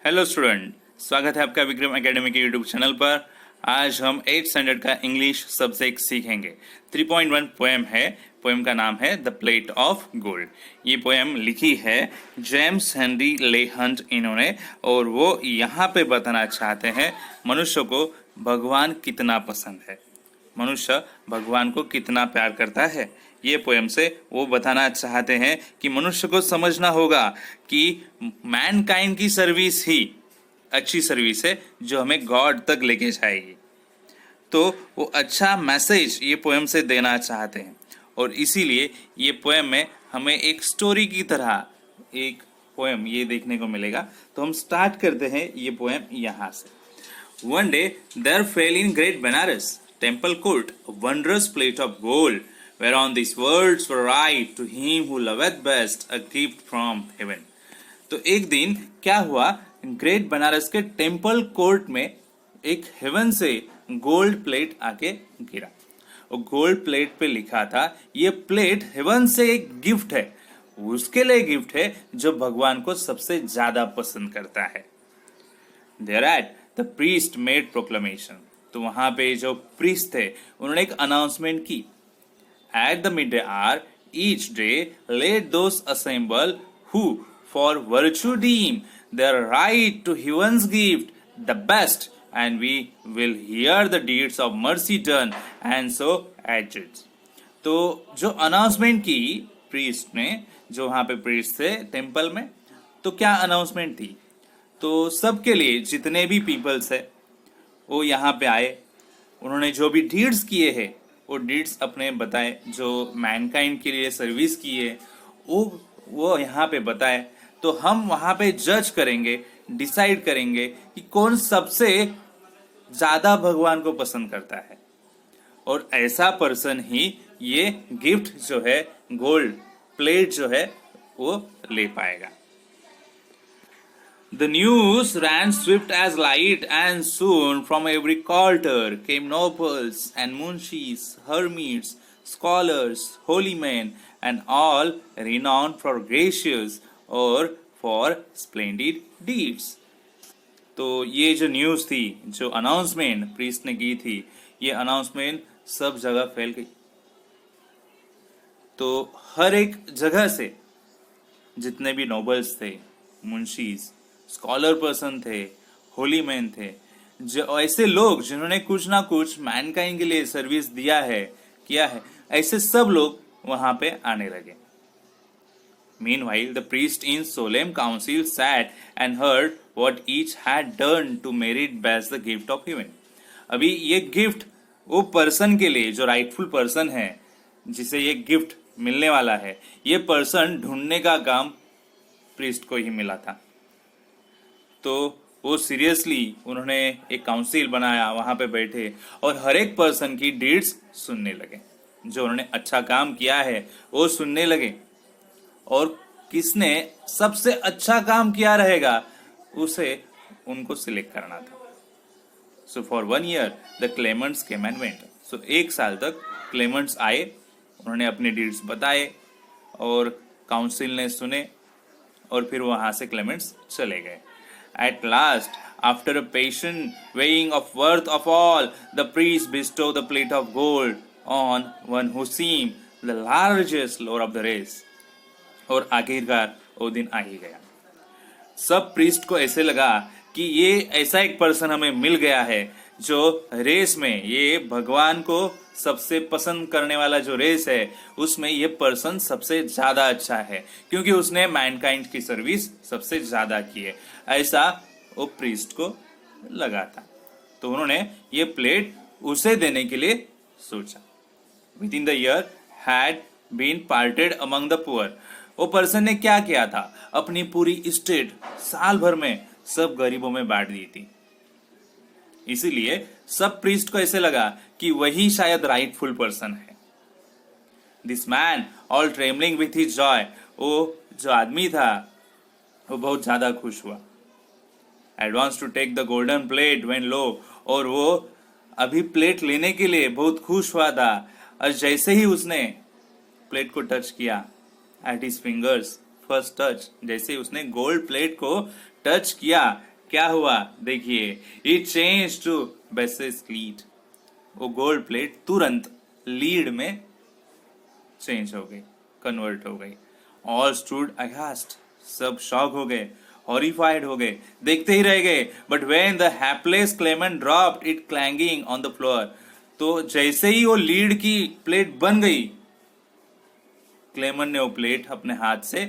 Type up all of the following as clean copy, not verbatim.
Hello student, स्वागत है आपका विक्रम एकेडमी के यूट्यूब चैनल पर। आज हम 8th स्टैंडर्ड का इंग्लिश सब्जेक्ट सीखेंगे। 3.1 पोएम है। पोएम का नाम है द प्लेट ऑफ गोल्ड। ये पोएम लिखी है जेम्स हेनरी ले हंट इन्होंने, और वो यहाँ पे बताना चाहते हैं मनुष्य को भगवान कितना पसंद है, मनुष्य भगवान को कितना प्यार करता है। ये पोएम से वो बताना चाहते हैं कि मनुष्य को समझना होगा कि मैनकाइंड की सर्विस ही अच्छी सर्विस है जो हमें गॉड तक लेके जाएगी। तो वो अच्छा मैसेज ये पोएम से देना चाहते हैं, और इसीलिए ये पोएम में हमें एक स्टोरी की तरह एक पोएम ये देखने को मिलेगा। तो हम स्टार्ट करते हैं ये पोएम यहाँ से। One day there fell in great Benares temple court a wondrous plate of gold, whereon these words were right, to him who loveth best, a gift from heaven. तो एक दिन क्या हुआ, ग्रेट बनारस के टेम्पल कोर्ट में एक haven से gold plate आके गिरा। और गोल्ड प्लेट पे लिखा था ये प्लेट हेवन से एक गिफ्ट है, उसके लिए गिफ्ट है जो भगवान को सबसे ज्यादा पसंद करता है। Thereat the priest made proclamation. तो वहां पे जो प्रीस्ट थे उन्होंने एक अनाउंसमेंट की। At the midday hour each day let those assemble who for virtue deem their right to heaven's gift the best, and we will hear the deeds of mercy done and so adjudge. तो जो announcement की priest ने, जो वहां पे priest थे temple में, तो क्या अनाउंसमेंट थी, तो सबके लिए जितने भी पीपल्स है वो यहाँ पे आए। उन्होंने जो भी डीड्स किए हैं वो डीड्स अपने बताए, जो मैनकाइंड के लिए सर्विस की है वो यहाँ पे बताए। तो हम वहाँ पे जज करेंगे, डिसाइड करेंगे कि कौन सबसे ज्यादा भगवान को पसंद करता है, और ऐसा पर्सन ही ये गिफ्ट जो है गोल्ड प्लेट जो है वो ले पाएगा। The news ran swift as light, and soon from every quarter came nobles and munshis, hermits, scholars, holy men, and all renowned for gracious or for splendid deeds. तो ये जो न्यूज़ थी, जो अनाउंसमेंट प्रीस्ट ने की थी, ये announcement सब जगह फैल गई। तो हर एक जगह से जितने भी नोबल्स थे, मुंशीज, स्कॉलर पर्सन थे, होली मैन थे, जो ऐसे लोग जिन्होंने कुछ ना कुछ मैनकाइंड के लिए सर्विस किया है, ऐसे सब लोग वहां पे आने लगे। Meanwhile, the priest in solemn council sat and heard what each had done to merit best the gift of heaven. अभी ये गिफ्ट वो पर्सन के लिए, जो राइटफुल पर्सन है, जिसे ये गिफ्ट मिलने वाला है, ये पर्सन ढूंढने का काम प्रीस्ट को ही मिला था। तो वो सीरियसली उन्होंने एक काउंसिल बनाया, वहां पे बैठे और हर एक पर्सन की डीड्स सुनने लगे, जो उन्होंने अच्छा काम किया है वो सुनने लगे, और किसने सबसे अच्छा काम किया रहेगा उसे उनको सिलेक्ट करना था। So for 1 year the Clements came and went. So 1 साल तक क्लेमेंट्स आए, उन्होंने अपने डीड्स बताए और काउंसिल ने सुने, और फिर वहां से क्लेमेंट्स चले गए। At last, after a patient weighing of worth of all, the priest bestowed the plate of gold on one who seemed the largest lord of the race. और आखिरकार वो दिन आ ही गया। सब प्रीस्ट को ऐसे लगा कि ये ऐसा एक पर्सन हमें मिल गया है जो रेस में, ये भगवान को सबसे पसंद करने वाला जो रेस है उसमें ये पर्सन सबसे ज्यादा अच्छा है, क्योंकि उसने मैनकाइंड की सर्विस सबसे ज्यादा की है, ऐसा वो प्रीस्ट को लगा था। तो उन्होंने ये प्लेट उसे देने के लिए सोचा। With in the year had been parted among the poor. वो पर्सन ने क्या किया था, अपनी पूरी इस्टेट साल भर में सब गरीबों में बांट दी थी। इसीलिए सब प्रीस्ट को ऐसे लगा कि वही शायद राइटफुल पर्सन है। This man all trembling with his joy, वो जो आदमी था वो बहुत ज्यादा खुश हुआ। Advance to take the golden plate when lo, और वो अभी प्लेट लेने के लिए बहुत खुश हुआ था, और जैसे ही उसने प्लेट को टच किया, at his fingers first touch, जैसे उसने गोल्ड प्लेट को टच किया, क्या हुआ देखिए, it change to basis lead, वो गोल्ड प्लेट तुरंत लीड में चेंज हो गई, कन्वर्ट हो गई। ऑल स्टूड अगास्ट, सब शॉक हो गए, हॉरिफाइड हो गए, देखते ही रह गए। But when the hapless Clement dropped it क्लैंगिंग on the floor, तो जैसे ही वो लीड की प्लेट बन गई, क्लेमन ने वो प्लेट अपने हाथ से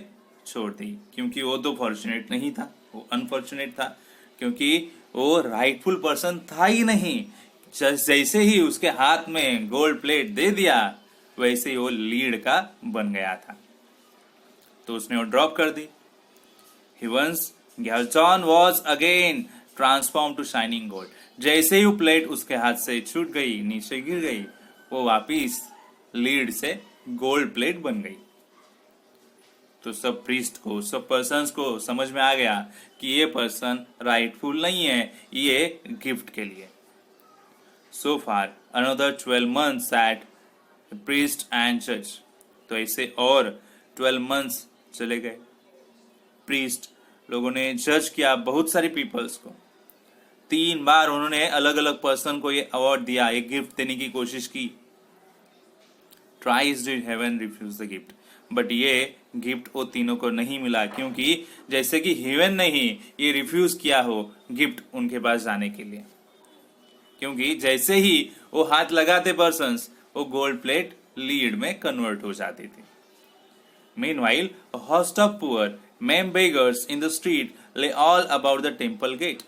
छोड़ दी, क्योंकि वो तो फॉर्चुनेट नहीं था, वो अनफॉर्चुनेट था, क्योंकि वो राइटफुल पर्सन था ही नहीं। जैसे ही उसके हाथ में गोल्ड प्लेट दे दिया, वैसे ही वो लीड का बन गया था, तो उसने वो ड्रॉप कर दी। He once Galton was again transformed to shining gold. जैसे ही वो प्लेट उसके हाथ से छूट गई, नीचे गिर गई, वो वापिस लीड से गोल्ड प्लेट बन गई। तो सब प्रीस्ट को, सब पर्सन्स को समझ में आ गया कि ये पर्सन राइटफुल नहीं है ये गिफ्ट के लिए। So far, another 12 months sat priest and judge. तो ऐसे और 12 months चले गए। प्रीस्ट लोगों ने जज किया बहुत सारे पीपल्स को, 3 बार उन्होंने अलग अलग पर्सन को ये अवार्ड दिया, एक गिफ्ट देने की कोशिश की। Tries did heaven refuse the gift, but ये गिफ्ट वो तीनों को नहीं मिला, क्योंकि जैसे कि हेवन ने ही ये रिफ्यूज किया हो गिफ्ट उनके पास जाने के लिए, क्योंकि जैसे ही वो हाथ लगाते पर्सन्स, वो गोल्ड प्लेट लीड में कन्वर्ट हो जाती थी। Meanwhile, a host of poor, maimed beggars in the street lay all about the temple gate,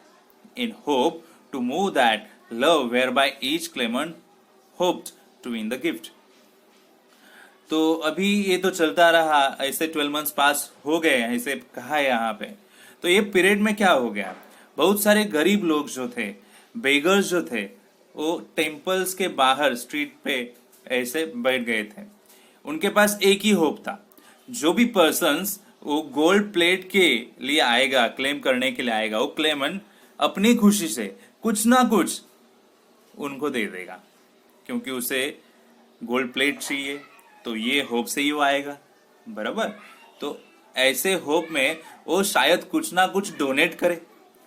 in hope to move that love whereby each claimant hoped to win the gift. तो अभी ये तो चलता रहा, ऐसे 12 मंथ्स पास हो गए, ऐसे कहा है यहाँ पे। तो ये पीरियड में क्या हो गया, बहुत सारे गरीब लोग जो थे, बेगर्स जो थे, वो टेम्पल्स के बाहर स्ट्रीट पे ऐसे बैठ गए थे। उनके पास एक ही होप था, जो भी पर्सन्स वो गोल्ड प्लेट के लिए आएगा, क्लेम करने के लिए आएगा, वो क्लेमन अपनी खुशी से कुछ ना कुछ उनको दे देगा, क्योंकि उसे गोल्ड प्लेट चाहिए, तो ये होप से ही वो आएगा, बराबर। तो ऐसे होप में वो शायद कुछ ना कुछ डोनेट करे,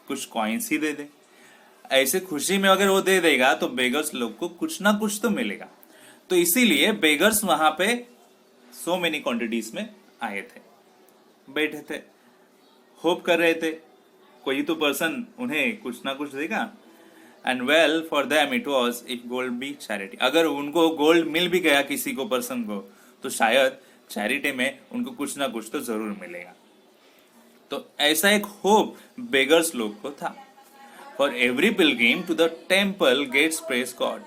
कुछ कॉइन्स ही दे दे। ऐसे खुशी में अगर वो दे देगा तो बेगर्स लोग को कुछ ना कुछ तो मिलेगा। तो इसीलिए बेगर्स वहां पे सो मेनी क्वांटिटीज में आए थे, बैठे थे, होप कर रहे थे कोई तो पर्सन उन्हें कुछ ना कुछ देगा। And well for them it was if gold be charity, अगर उनको गोल्ड मिल भी गया किसी को पर्सन को, तो शायद चैरिटी में उनको कुछ ना कुछ तो जरूर मिलेगा। तो ऐसा एक होप बेगर्स लोग को था। For every pilgrim to the temple gates praise God,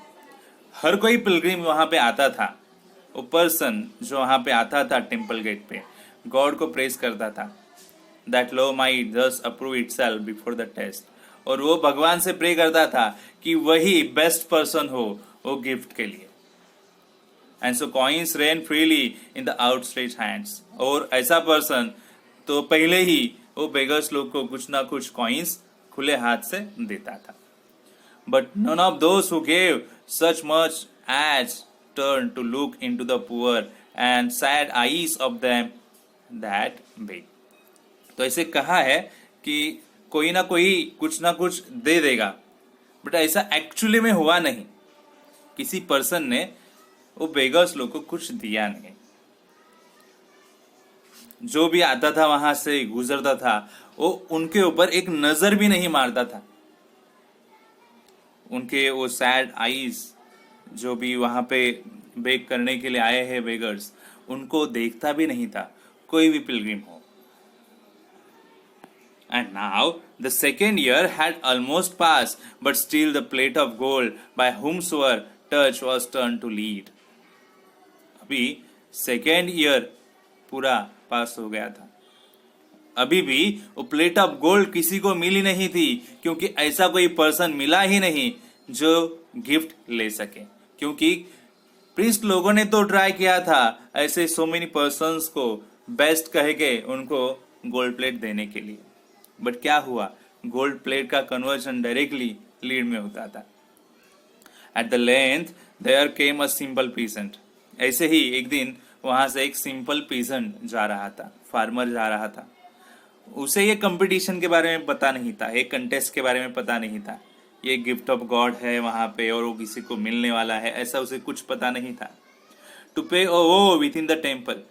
हर कोई पिलग्रिम वहां पे आता था, वो पर्सन जो वहां पे आता था टेम्पल गेट पे, गॉड को प्रेज करता था, that lo my just approve itself before the test, और वो भगवान से प्रे करता था कि वही बेस्ट पर्सन हो वो गिफ्ट के लिए। And so coins rain freely in the outstretch hands, और ऐसा पर्सन तो पहले ही वो बेगर्स लोग को कुछ ना कुछ कॉइन्स खुले हाथ से देता था। But none of those who gave such much as turn to look into the poor and sad eyes of them that beg. तो ऐसे कहा है कि कोई ना कोई कुछ ना कुछ दे देगा, बट ऐसा एक्चुअली में हुआ नहीं। किसी पर्सन ने वो बेगर्स लोग को कुछ दिया नहीं। जो भी आता था वहां से गुजरता था, वो उनके ऊपर एक नजर भी नहीं मारता था। उनके वो सैड आईज जो भी वहां पे बेग करने के लिए आए हैं बेगर्स, उनको देखता भी नहीं था कोई भी पिलग्रिम हो। And now the second year had almost passed, but still the plate of gold by whomsoever touch was turned to lead. अभी सेकेंड ईयर पूरा पास हो गया था, अभी भी वो प्लेट ऑफ गोल्ड किसी को मिली नहीं थी, क्योंकि ऐसा कोई पर्सन मिला ही नहीं जो गिफ्ट ले सके। क्योंकि प्रीस्ट लोगों ने तो ट्राई किया था ऐसे सो मेनी पर्सन्स को बेस्ट कह के उनको गोल्ड प्लेट देने के लिए, बट क्या हुआ, गोल्ड प्लेट का कन्वर्जन डायरेक्टली लीड में होता था। At the length there came a simple peasant, ऐसे ही एक दिन वहां से एक सिंपल पीसेंट जा रहा था, फार्मर जा रहा था। उसे ये कंपटीशन के बारे में पता नहीं था, ये कंटेस्ट के बारे में पता नहीं था, ये गिफ्ट ऑफ गॉड है वहां पे और वो किसी को मिलने वाला है, ऐसा उसे कुछ पता नहीं था। To pay oh with in the temple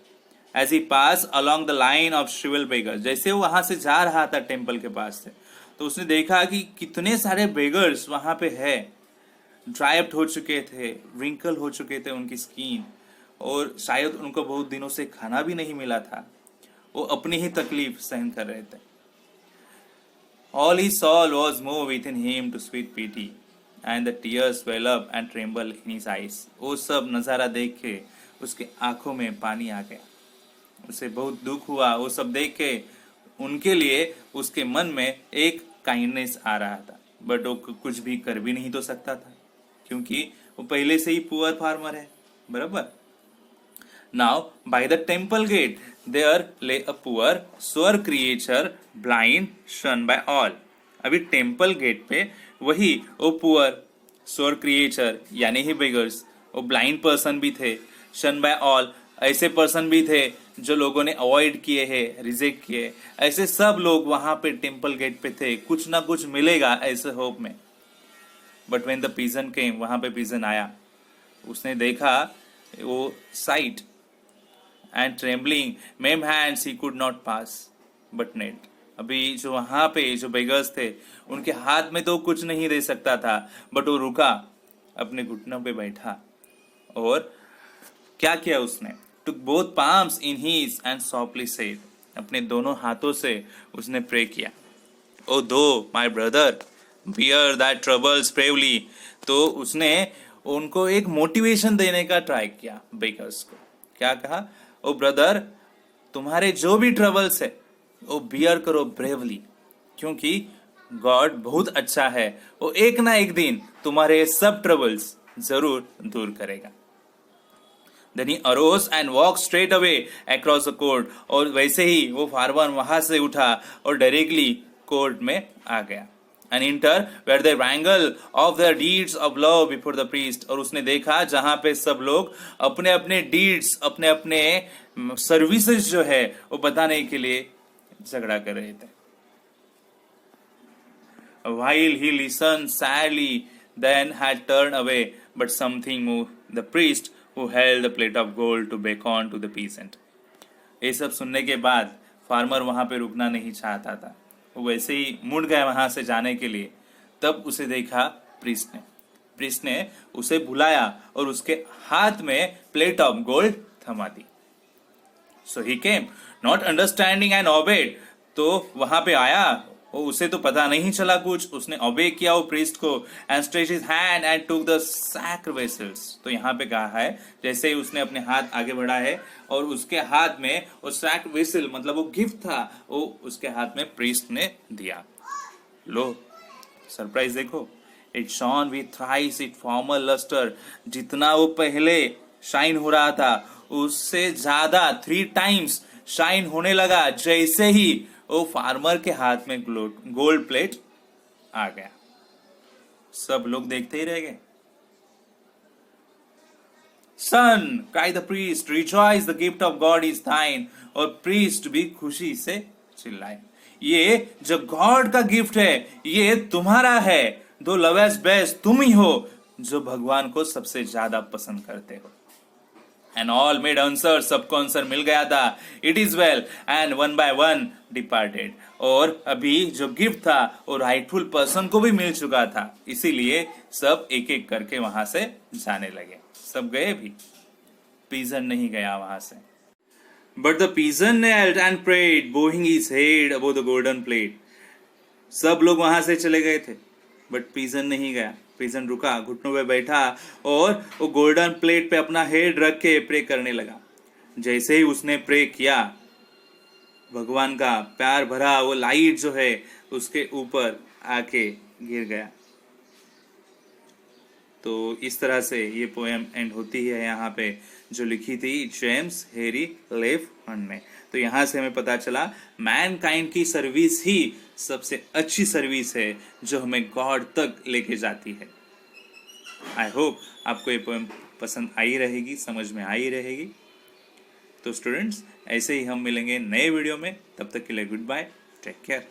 as he pass along the line of shrivel beggars, जैसे वो वहां से जा रहा था टेम्पल के पास से, तो उसने देखा कि कितने सारे बेगर्स वहां पे है, ड्राइव्ड हो चुके थे, रिंकल हो चुके थे उनकी स्किन, और शायद उनको बहुत दिनों से खाना भी नहीं मिला था, वो अपनी ही तकलीफ सहन कर रहे थे। All he saw was more within him to sweet pity, and the tears well up and tremble in his eyes. वो सब नज़ारा देख के उसके आंखों में पानी आ गया, उसे बहुत दुख हुआ। वो सब देख के उनके लिए उसके मन में एक काइंडनेस आ रहा था, बट वो कुछ भी कर भी नहीं तो सकता था, क्योंकि वो पहले से ही पुअर फार्मर है, बराबर। Now, by the temple gate, there lay a poor, sore creature, blind, shunned by all. अभी टेम्पल गेट पे वही वो पुअर सोर क्रिएचर यानी ही बेगर्स, वो ब्लाइंड पर्सन भी थे, शन बाय ऑल, ऐसे पर्सन भी थे जो लोगों ने अवॉइड किए हैं, रिजेक्ट किए, ऐसे सब लोग वहां पे टेम्पल गेट पे थे, कुछ ना कुछ मिलेगा ऐसे होप में। बट व्हेन द पीजन केम, वहां पे पीजन आया, उसने देखा वो site and trembling ma'am hands he could not pass but net. अभी जो वहां पे जो बेगर्स थे उनके हाथ में तो कुछ नहीं दे सकता था, बट वो रुका, अपने घुटनों पे बैठा, और क्या किया उसने, took both palms in his and softly said, अपने दोनों हाथों से उसने प्रे किया, oh thou my brother bear that troubles bravely. तो उसने उनको एक मोटिवेशन देने का ट्राई किया बेगर्स को, क्या कहा, ओ ब्रदर तुम्हारे जो भी ट्रबल्स है वो बियर करो ब्रेवली, क्योंकि गॉड बहुत अच्छा है, वो एक ना एक दिन तुम्हारे सब ट्रबल्स जरूर दूर करेगा। Then he arose and walked straight away across the court, और वैसे ही वो फार्मर वहां से उठा और डायरेक्टली कोर्ट में आ गया। And enter where they wrangle of their deeds of love before the priest, और उसने देखा जहां पे सब लोग अपने अपने डीड्स, अपने अपने सर्विसेज जो है वो बताने के लिए झगड़ा कर रहे थे। While he listened sadly, then had turned away, but something moved the priest who held the plate of gold to beckon to the peasant. ये सब सुनने के बाद फार्मर वहां पे रुकना नहीं चाहता था, वो वैसे ही मुड़ गया वहां से जाने के लिए। तब उसे देखा प्रीस्ट ने उसे बुलाया और उसके हाथ में प्लेट ऑफ गोल्ड थमा दी। So he came not understanding and obeyed, तो वहां पे आया, वो उसे तो पता नहीं चला कुछ, उसने ओबे किया वो प्रीस्ट को, and stretch his hand and took the sacred vessels. तो यहाँ पे कहा है जैसे ही उसने अपने हाथ आगे बढ़ा है और उसके हाथ में वो सैक्र वेसल मतलब वो गिफ्ट था, वो उसके हाथ में प्रीस्ट ने दिया। लो सरप्राइज देखो, it shone with thrice it former lustre, जितना वो पहले शाइन हो रहा था उससे ज्यादा 3 टाइम्स शाइन होने लगा जैसे ही वो फार्मर के हाथ में गोल्ड प्लेट आ गया। सब लोग देखते ही रह गए। Son cried the priest, rejoice the gift of God is thine, और प्रीस्ट भी खुशी से चिल्लाए, ये जो गॉड का गिफ्ट है ये तुम्हारा है, दो लवेस्ट बेस्ट तुम ही हो जो भगवान को सबसे ज्यादा पसंद करते हो। एंड ऑल मेड आंसर, सबको आंसर मिल गया था, it is well, and one by one departed, और अभी जो गिफ्ट था वो राइटफुल पर्सन को भी मिल चुका था, इसीलिए सब एक एक करके वहां से जाने लगे। सब गए भी, पीजन नहीं गया वहां से। But the pigeon knelt and prayed, bowing his head above the golden plate. सब लोग वहां से चले गए थे, बट पीजन नहीं गया। पीजन रुका, घुटनों पे बैठा और वो गोल्डन प्लेट पे अपना हेड रख के प्रे करने लगा। जैसे ही उसने प्रे किया, भगवान का प्यार भरा वो लाइट जो है उसके ऊपर आके गिर गया। तो इस तरह से ये पोएम एंड होती है यहाँ पे, जो लिखी थी जेम्स हैरी लेफहर्न ने। तो यहाँ से हमें पता चला मैनकाइंड की सर्विस ही सबसे अच्छी सर्विस है जो हमें गॉड तक लेके जाती है। आई होप आपको ये पोएम पसंद आई रहेगी, समझ में आई रहेगी। तो स्टूडेंट्स, ऐसे ही हम मिलेंगे नए वीडियो में, तब तक के लिए गुड बाय, टेक केयर।